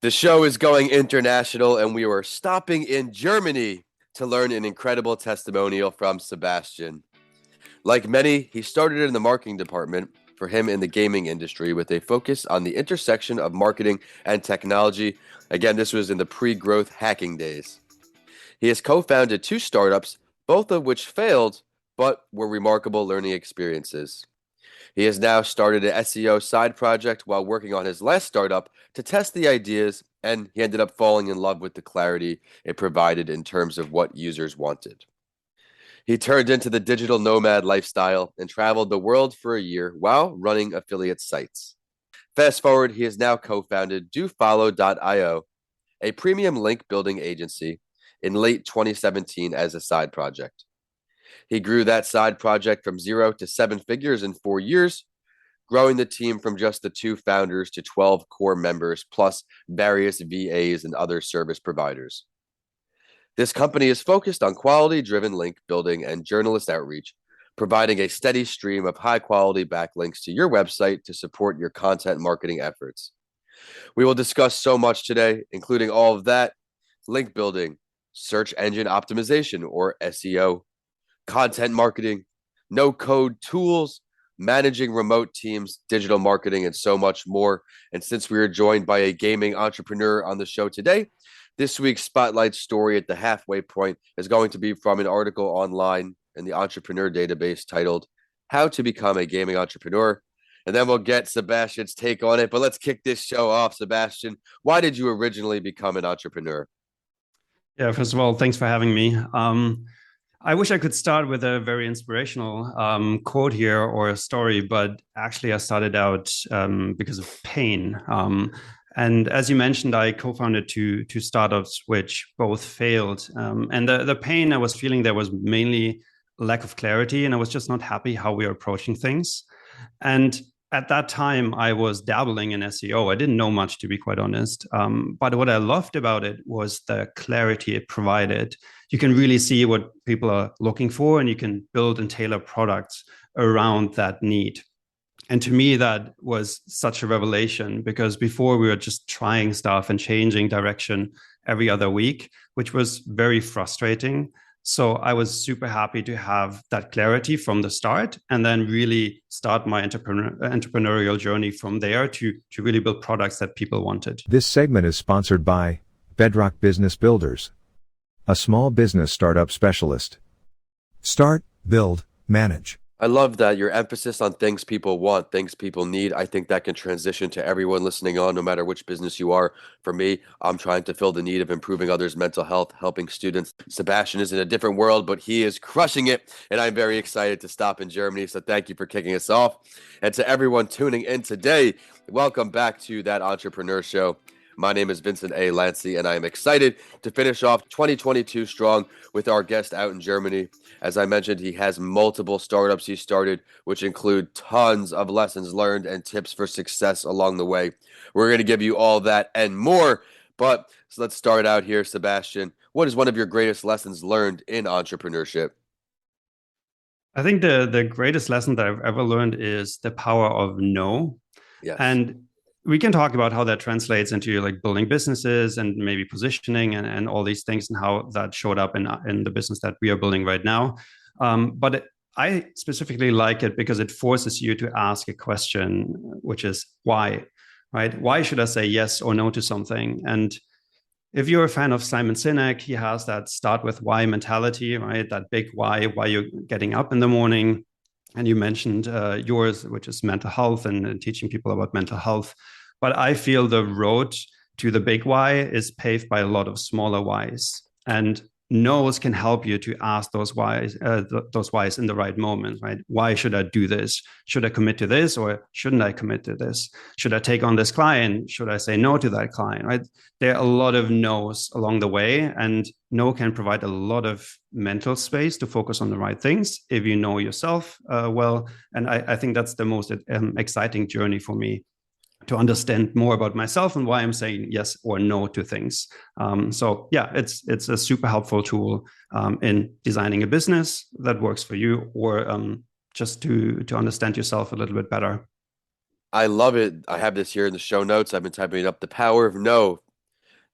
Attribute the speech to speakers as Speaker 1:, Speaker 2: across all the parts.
Speaker 1: The show is going international, and we are stopping in Germany to learn an incredible testimonial from Sebastian. Like many, he started in the marketing department for him in the gaming industry with a focus on the intersection of marketing and technology. Again, this was in the pre growth hacking days. He has co founded two startups, both of which failed, but were remarkable learning experiences. He has now started an SEO side project while working on his last startup to test the ideas, and he ended up falling in love with the clarity it provided in terms of what users wanted. He turned into the digital nomad lifestyle and traveled the world for a year while running affiliate sites. Fast forward, he has now co founded DoFollow.io, a premium link building agency, in late 2017 as a side project. He grew that side project from 0 to 7 figures in 4 years, growing the team from just the two founders to 12 core members, plus various VAs and other service providers. This company is focused on quality-driven link building and journalist outreach, providing a steady stream of high-quality backlinks to your website to support your content marketing efforts. We will discuss so much today, including all of that: link building, search engine optimization or SEO, content marketing, no-code tools, managing remote teams, digital marketing, and so much more. And since we are joined by a gaming entrepreneur on the show today, this week's spotlight story at the halfway point is going to be from an article online in the Entrepreneur Database titled "How to Become a Gaming Entrepreneur." And then we'll get Sebastian's take on it. But let's kick this show off. Sebastian, why did you originally become an entrepreneur?
Speaker 2: Yeah, first of all, thanks for having me. I wish I could start with a very inspirational quote here or a story, but actually I started out because of pain. And as you mentioned, I co-founded two startups which both failed. And the pain I was feeling there was mainly lack of clarity, and I was just not happy how we were approaching things. And at that time, I was dabbling in SEO. I didn't know much, to be quite honest. But what I loved about it was the clarity it provided. You can really see what people are looking for, and you can build and tailor products around that need. And to me, that was such a revelation, because before we were just trying stuff and changing direction every other week, which was very frustrating. So I was super happy to have that clarity from the start, and then really start my entrepreneurial journey from there to really build products that people wanted.
Speaker 3: This segment is sponsored by Bedrock Business Builders, a small business startup specialist. Start, build, manage.
Speaker 1: I love that your emphasis on things people want, things people need. I think that can transition to everyone listening on, no matter which business you are. For me, I'm trying to fill the need of improving others' mental health, helping students. Sebastian is in a different world, but he is crushing it, and I'm very excited to stop in Germany. So thank you for kicking us off. And to everyone tuning in today, welcome back to That Entrepreneur Show. My name is Vincent A. Lancy, and I am excited to finish off 2022 strong with our guest out in Germany. As I mentioned, he has multiple startups he started, which include tons of lessons learned and tips for success along the way. We're going to give you all that and more. But so let's start out here, Sebastian. What is one of your greatest lessons learned in entrepreneurship?
Speaker 2: I think the greatest lesson that I've ever learned is the power of no.
Speaker 1: Yes.
Speaker 2: And we can talk about how that translates into like building businesses and maybe positioning and all these things, and how that showed up in the business that we are building right now. But I specifically like it because it forces you to ask a question, which is why, right? Why should I say yes or no to something? And if you're a fan of Simon Sinek, he has that start with why mentality, right? That big why you're getting up in the morning. And you mentioned yours, which is mental health and teaching people about mental health. But I feel the road to the big why is paved by a lot of smaller whys. And no's can help you to ask those whys in the right moment, right? Why should I do this? Should I commit to this, or shouldn't I commit to this? Should I take on this client? Should I say no to that client, right? There are a lot of no's along the way, and no can provide a lot of mental space to focus on the right things if you know yourself well. And I think that's the most exciting journey for me, to understand more about myself and why I'm saying yes or no to things. So yeah, it's a super helpful tool in designing a business that works for you, or just to understand yourself a little bit better.
Speaker 1: I love it. I have this here in the show notes. I've been typing it up. The power of no.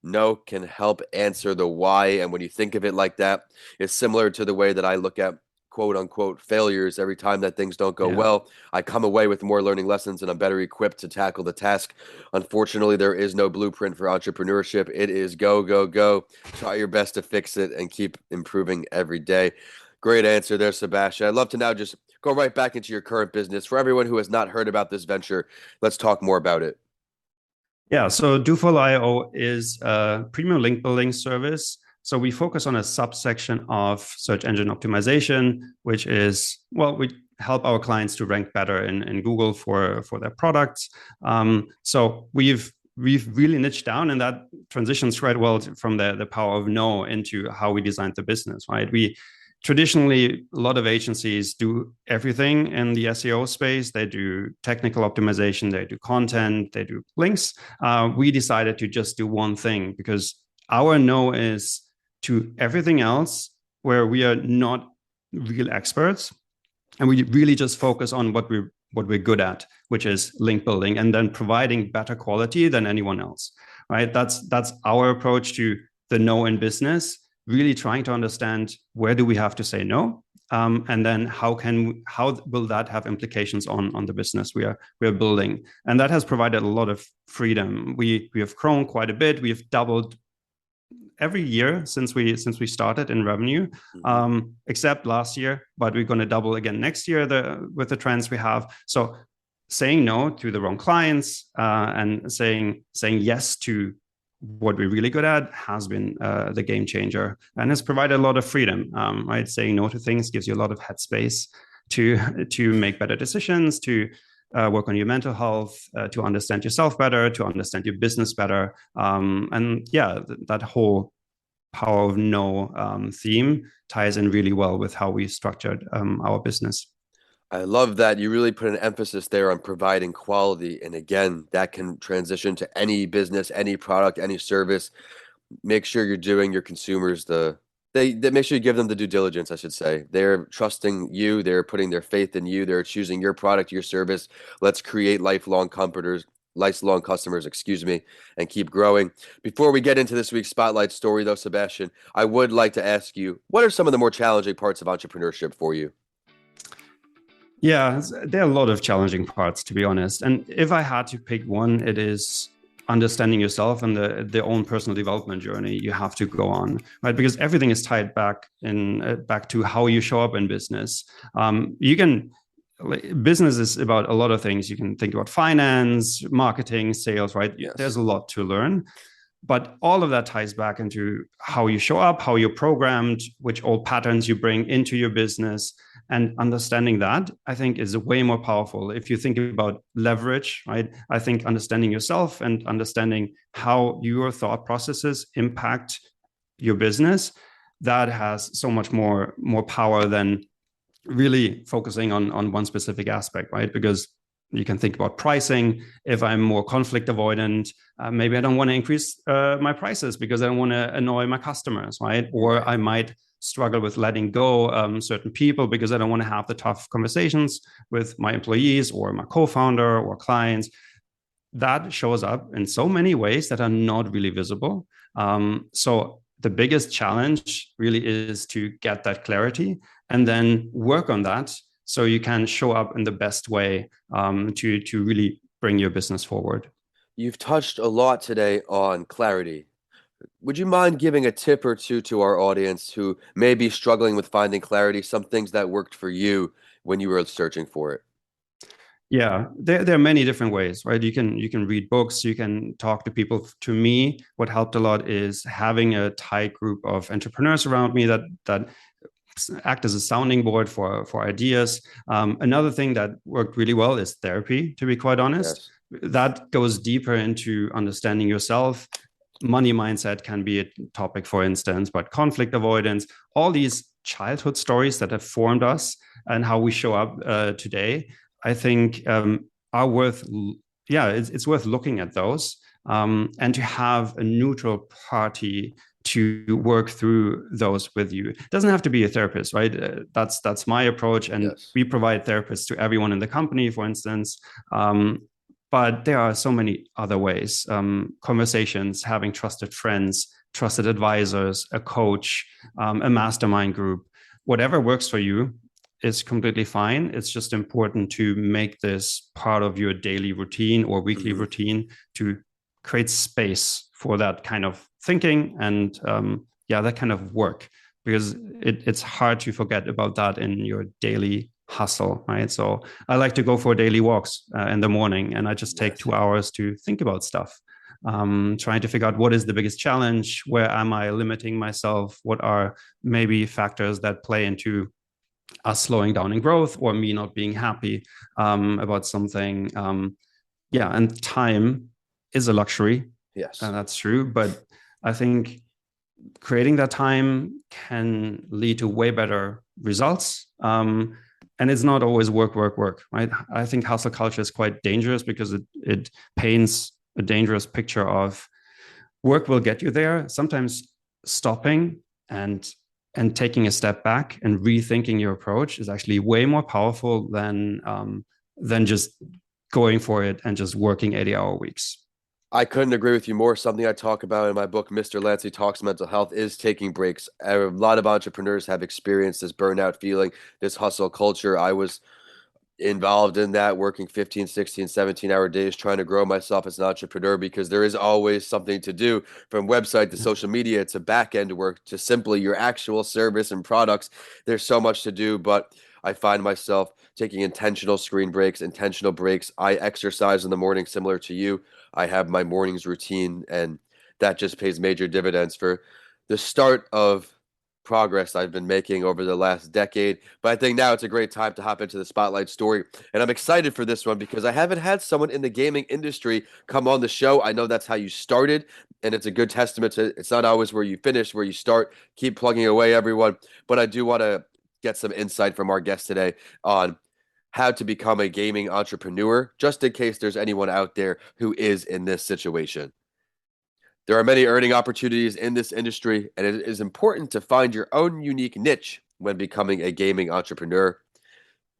Speaker 1: No can help answer the why. And when you think of it like that, it's similar to the way that I look at quote unquote failures. Every time that things don't go well, I come away with more learning lessons and I'm better equipped to tackle the task. Unfortunately, there is no blueprint for entrepreneurship. It is go, go, go. Try your best to fix it and keep improving every day. Great answer there, Sebastian. I'd love to now just go right back into your current business. For everyone who has not heard about this venture, let's talk more about it.
Speaker 2: Yeah, so Dooful.io is a premium link building service. So we focus on a subsection of search engine optimization, which is, well, we help our clients to rank better in Google for their products. So we've really niched down, and that transitions quite well from the power of no into how we designed the business, right? We traditionally, a lot of agencies do everything in the SEO space. They do technical optimization, they do content, they do links. We decided to just do one thing because our no is to everything else where we are not real experts, and we really just focus on what we're good at, which is link building, and then providing better quality than anyone else. Right? That's our approach to the no in business. Really trying to understand where do we have to say no, and then how will that have implications on the business we are building, and that has provided a lot of freedom. We have grown quite a bit. We've doubled every year since we started in revenue, except last year, but we're going to double again next year with the trends we have. So saying no to the wrong clients and saying yes to what we're really good at has been the game changer and has provided a lot of freedom. Right, saying no to things gives you a lot of headspace to make better decisions, to work on your mental health, to understand yourself better, to understand your business better. And yeah, that whole power of no theme ties in really well with how we structured our business.
Speaker 1: I love that you really put an emphasis there on providing quality. And again, that can transition to any business, any product, any service. Make sure you're doing your consumers they make sure you give them the due diligence, I should say. They're trusting you, they're putting their faith in you, they're choosing your product, your service. Let's create lifelong customers, excuse me, and keep growing. Before we get into this week's spotlight story though, Sebastian, I would like to ask you, what are some of the more challenging parts of entrepreneurship for you?
Speaker 2: Yeah, there are a lot of challenging parts, to be honest. And if I had to pick one, it is understanding yourself and the own personal development journey you have to go on, right? Because everything is tied back to how you show up in business. Business is about a lot of things. You can think about finance, marketing, sales, right?
Speaker 1: Yes.
Speaker 2: There's a lot to learn. But all of that ties back into how you show up, how you're programmed, which old patterns you bring into your business. And understanding that, I think, is way more powerful. If you think about leverage, right? I think understanding yourself and understanding how your thought processes impact your business, that has so much more power than really focusing on one specific aspect, right? Because you can think about pricing. If I'm more conflict avoidant, maybe I don't want to increase my prices because I don't want to annoy my customers, right? Or I might struggle with letting go certain people because I don't want to have the tough conversations with my employees or my co-founder or clients. That shows up in so many ways that are not really visible. So the biggest challenge really is to get that clarity and then work on that so you can show up in the best way to really bring your business forward.
Speaker 1: You've touched a lot today on clarity. Would you mind giving a tip or two to our audience who may be struggling with finding clarity, some things that worked for you when you were searching for it?
Speaker 2: Yeah, there are many different ways, right? You can read books, you can talk to people. To me, what helped a lot is having a tight group of entrepreneurs around me that act as a sounding board for ideas. Another thing that worked really well is therapy, to be quite honest. Yes. That goes deeper into understanding yourself. Money mindset can be a topic, for instance, but conflict avoidance, all these childhood stories that have formed us and how we show up today, I think are worth, it's worth looking at those and to have a neutral party to work through those with you. It doesn't have to be a therapist, right? That's my approach. And yes, we provide therapists to everyone in the company, for instance. But there are so many other ways. Conversations, having trusted friends, trusted advisors, a coach, a mastermind group, whatever works for you is completely fine. It's just important to make this part of your daily routine or weekly routine to create space for that kind of thinking and that kind of work, because it's hard to forget about that in your daily hustle, right? So I like to go for daily walks in the morning, and I just take 2 hours to think about stuff, trying to figure out what is the biggest challenge, where am I limiting myself, what are maybe factors that play into us slowing down in growth or me not being happy about something. And time is a luxury.
Speaker 1: Yes.
Speaker 2: That's true. But I think creating that time can lead to way better results. And it's not always work, right? I think hustle culture is quite dangerous because it paints a dangerous picture of work will get you there. Sometimes stopping and taking a step back and rethinking your approach is actually way more powerful than just going for it and just working 80-hour weeks.
Speaker 1: I couldn't agree with you more. Something I talk about in my book, Mr. Lancey Talks Mental Health, is taking breaks. A lot of entrepreneurs have experienced this burnout feeling, this hustle culture. I was involved in that, working 15, 16, 17-hour days, trying to grow myself as an entrepreneur, because there is always something to do, from website to social media to back-end work to simply your actual service and products. There's so much to do, but I find myself taking intentional screen breaks, intentional breaks. I exercise in the morning similar to you. I have my mornings routine, and that just pays major dividends for the start of progress I've been making over the last decade. But I think now it's a great time to hop into the spotlight story. And I'm excited for this one because I haven't had someone in the gaming industry come on the show. I know that's how you started, and it's a good testament to it's not always where you finish, where you start. Keep plugging away, everyone. But I do want to get some insight from our guest today on how to become a gaming entrepreneur, just in case there's anyone out there who is in this situation. There are many earning opportunities in this industry, and it is important to find your own unique niche when becoming a gaming entrepreneur.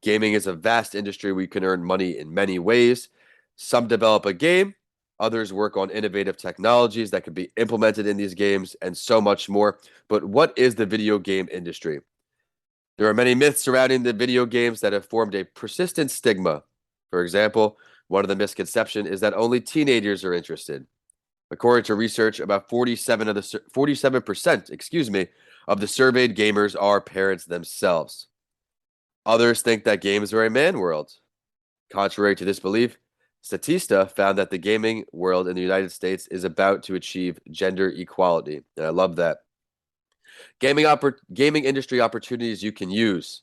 Speaker 1: Gaming is a vast industry where you can earn money in many ways. Some develop a game, others work on innovative technologies that can be implemented in these games, and so much more. But what is the video game industry? There are many myths surrounding the video games that have formed a persistent stigma. For example, one of the misconceptions is that only teenagers are interested. According to research, about 47%, of the surveyed gamers are parents themselves. Others think that games are a man world. Contrary to this belief, Statista found that the gaming world in the United States is about to achieve gender equality. And I love that. Gaming industry opportunities you can use: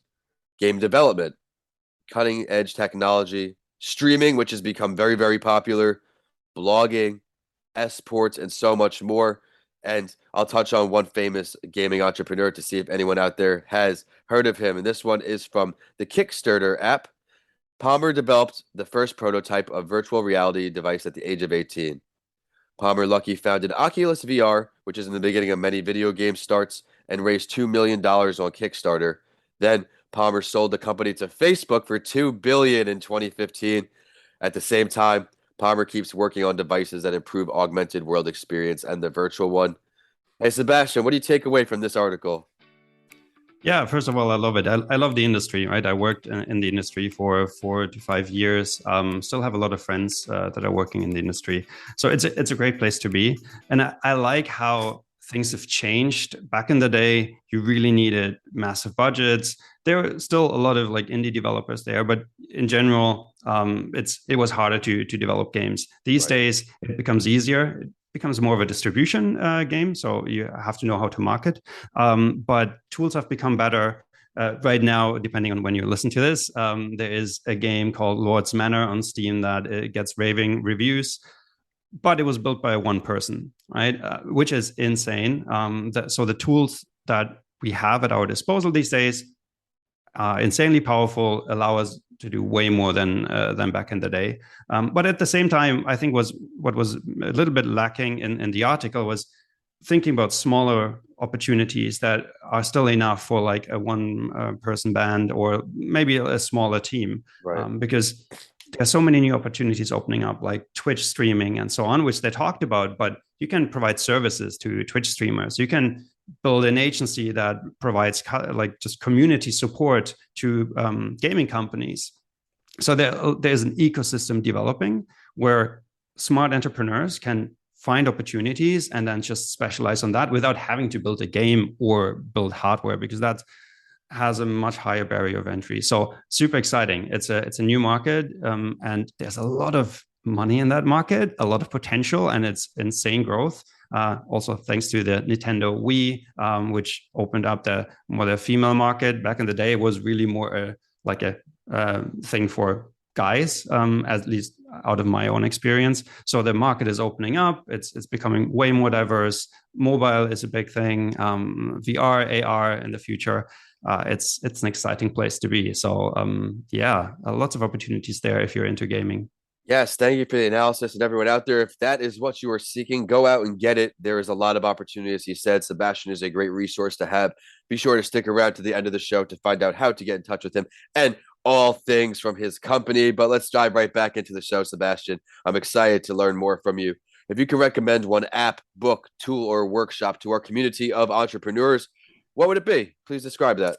Speaker 1: game development, cutting edge technology, streaming, which has become very, very popular, blogging, esports, and so much more. And I'll touch on one famous gaming entrepreneur to see if anyone out there has heard of him. And this one is from the Kickstarter app. Palmer developed the first prototype of virtual reality device at the age of 18. Palmer Luckey founded Oculus VR, which is in the beginning of many video game starts, and raised $2 million on Kickstarter. Then Palmer sold the company to Facebook for $2 billion in 2015. At the same time, Palmer keeps working on devices that improve augmented world experience and the virtual one. Hey, Sebastian, what do you take away from this article?
Speaker 2: Yeah, first of all, I love it. I love the industry, right? I worked in the industry for 4 to 5 years. Still have a lot of friends that are working in the industry. So it's a great place to be. And I like how things have changed. Back in the day, you really needed massive budgets. There were still a lot of like indie developers there, but in general, it was harder to develop games. These days, it becomes easier. It becomes more of a distribution game, so you have to know how to market. But tools have become better. Right now, depending on when you listen to this, there is a game called Lord's Manor on Steam that it gets raving reviews, but it was built by one person, right? Which is insane. So the tools that we have at our disposal these days are insanely powerful, allow us to do way more than back in the day. But at the same time, I think what was a little bit lacking in the article was thinking about smaller opportunities that are still enough for like a one person band or maybe a smaller team.
Speaker 1: Right.
Speaker 2: Because there's so many new opportunities opening up, like Twitch streaming and so on, which they talked about, but you can provide services to Twitch streamers. You can build an agency that provides like just community support to gaming companies. So there's an ecosystem developing where smart entrepreneurs can find opportunities and then just specialize on that without having to build a game or build hardware, because that has a much higher barrier of entry. So super exciting. It's a new market, and there's a lot of money in that market, a lot of potential, and it's insane growth. Also thanks to the Nintendo Wii, which opened up the female market. Back in the day, it was really more like a thing for guys, at least out of my own experience. So the market is opening up. It's becoming way more diverse. Mobile is a big thing. VR, AR in the future. It's an exciting place to be. So yeah, lots of opportunities there if you're into gaming.
Speaker 1: Yes, thank you for the analysis. And everyone out there, if that is what you are seeking, go out and get it. There is a lot of opportunity. As he said, Sebastian is a great resource to have. Be sure to stick around to the end of the show to find out how to get in touch with him and all things from his company. But let's dive right back into the show, Sebastian. I'm excited to learn more from you. If you could recommend one app, book, tool, or workshop to our community of entrepreneurs, what would it be? Please describe that.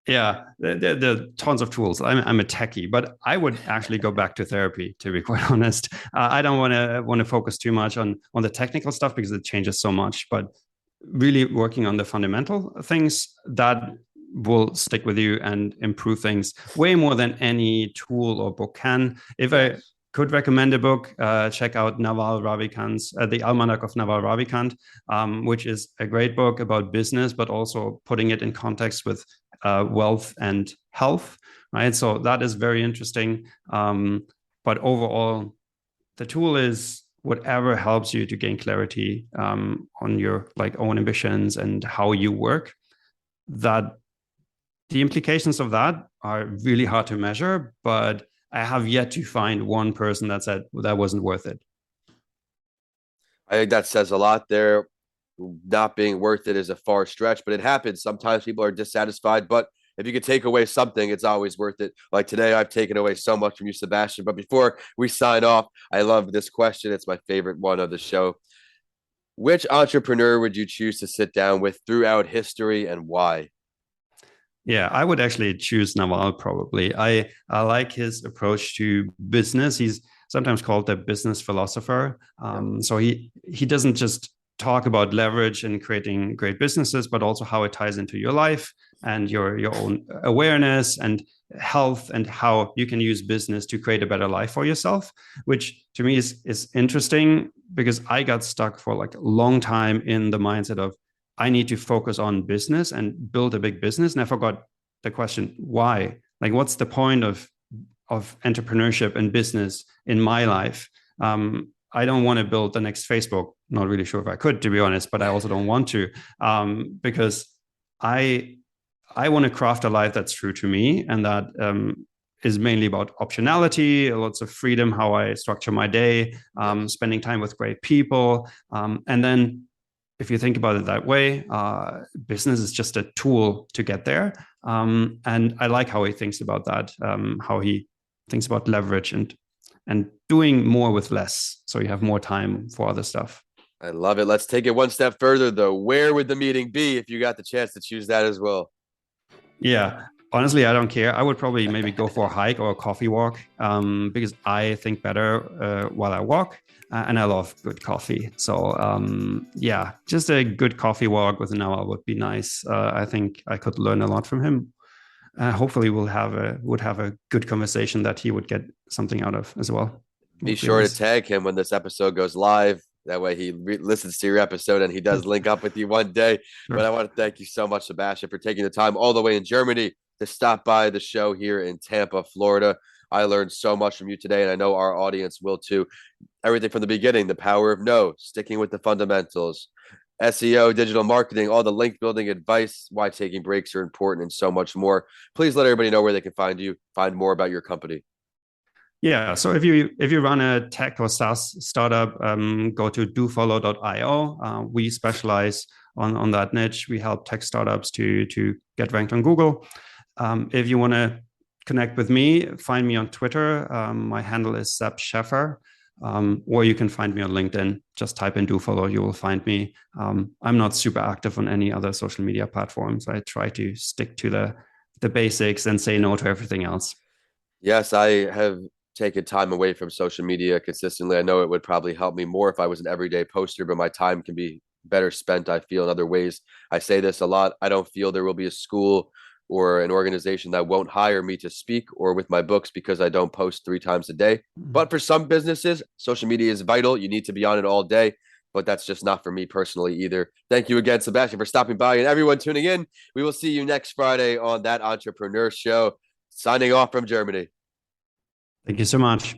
Speaker 2: Yeah, there are tons of tools. I'm a techie, but I would actually go back to therapy, to be quite honest. I don't want to focus too much on the technical stuff because it changes so much, but really working on the fundamental things that will stick with you and improve things way more than any tool or book can. If I could recommend a book, check out Naval Ravikant's The Almanac of Naval Ravikant, which is a great book about business, but also putting it in context with wealth and health, right? So that is very interesting. But overall, the tool is whatever helps you to gain clarity on your own ambitions and how you work. That the implications of that are really hard to measure, but I have yet to find one person that said that wasn't worth it.
Speaker 1: I think that says a lot there. Not being worth it is a far stretch, but it happens. Sometimes people are dissatisfied, but if you could take away something, it's always worth it. Like today, I've taken away so much from you, Sebastian. But before we sign off, I love this question. It's my favorite one of the show. Which entrepreneur would you choose to sit down with throughout history and why?
Speaker 2: Yeah, I would actually choose Naval probably. I like his approach to business. He's sometimes called the business philosopher. So he doesn't just talk about leverage and creating great businesses, but also how it ties into your life and your own awareness and health and how you can use business to create a better life for yourself, which to me is interesting because I got stuck for a long time in the mindset of I need to focus on business and build a big business. And I forgot the question, why? What's the point of entrepreneurship and business in my life? I don't want to build the next Facebook. Not really sure if I could, to be honest, but I also don't want to, because I want to craft a life that's true to me, and that is mainly about optionality, lots of freedom, how I structure my day, spending time with great people, and then if you think about it that way, business is just a tool to get there. And I like how he thinks about that, how he thinks about leverage and doing more with less, so you have more time for other stuff.
Speaker 1: I love it. Let's take it one step further, though. Where would the meeting be if you got the chance to choose that as well?
Speaker 2: Yeah, honestly, I don't care. I would probably maybe go for a hike or a coffee walk, because I think better while I walk, and I love good coffee. So yeah, just a good coffee walk with an hour would be nice. I think I could learn a lot from him. Hopefully, would have a good conversation that he would get something out of as well.
Speaker 1: Be sure to tag him when this episode goes live. That way he listens to your episode and he does link up with you one day. Sure. But I want to thank you so much, Sebastian, for taking the time all the way in Germany to stop by the show here in Tampa, Florida. I learned so much from you today, and I know our audience will too. Everything from the beginning, the power of no, sticking with the fundamentals, SEO, digital marketing, all the link building advice, why taking breaks are important, and so much more. Please let everybody know where they can find you, find more about your company.
Speaker 2: Yeah, so if you run a tech or SaaS startup, go to dofollow.io. We specialize on that niche. We help tech startups to get ranked on Google. If you want to connect with me, find me on Twitter. My handle is Seb Schäffer. Or you can find me on LinkedIn. Just type in do follow, you will find me. I'm not super active on any other social media platforms. I try to stick to the basics and say no to everything else.
Speaker 1: Yes, I have taken time away from social media consistently. I know it would probably help me more if I was an everyday poster, but my time can be better spent, I feel, in other ways. I say this a lot. I don't feel there will be a school or an organization that won't hire me to speak or with my books because I don't post 3 times a day. But for some businesses, social media is vital. You need to be on it all day, but that's just not for me personally either. Thank you again, Sebastian, for stopping by, and everyone tuning in. We will see you next Friday on That Entrepreneur Show. Signing off from Germany.
Speaker 2: Thank you so much.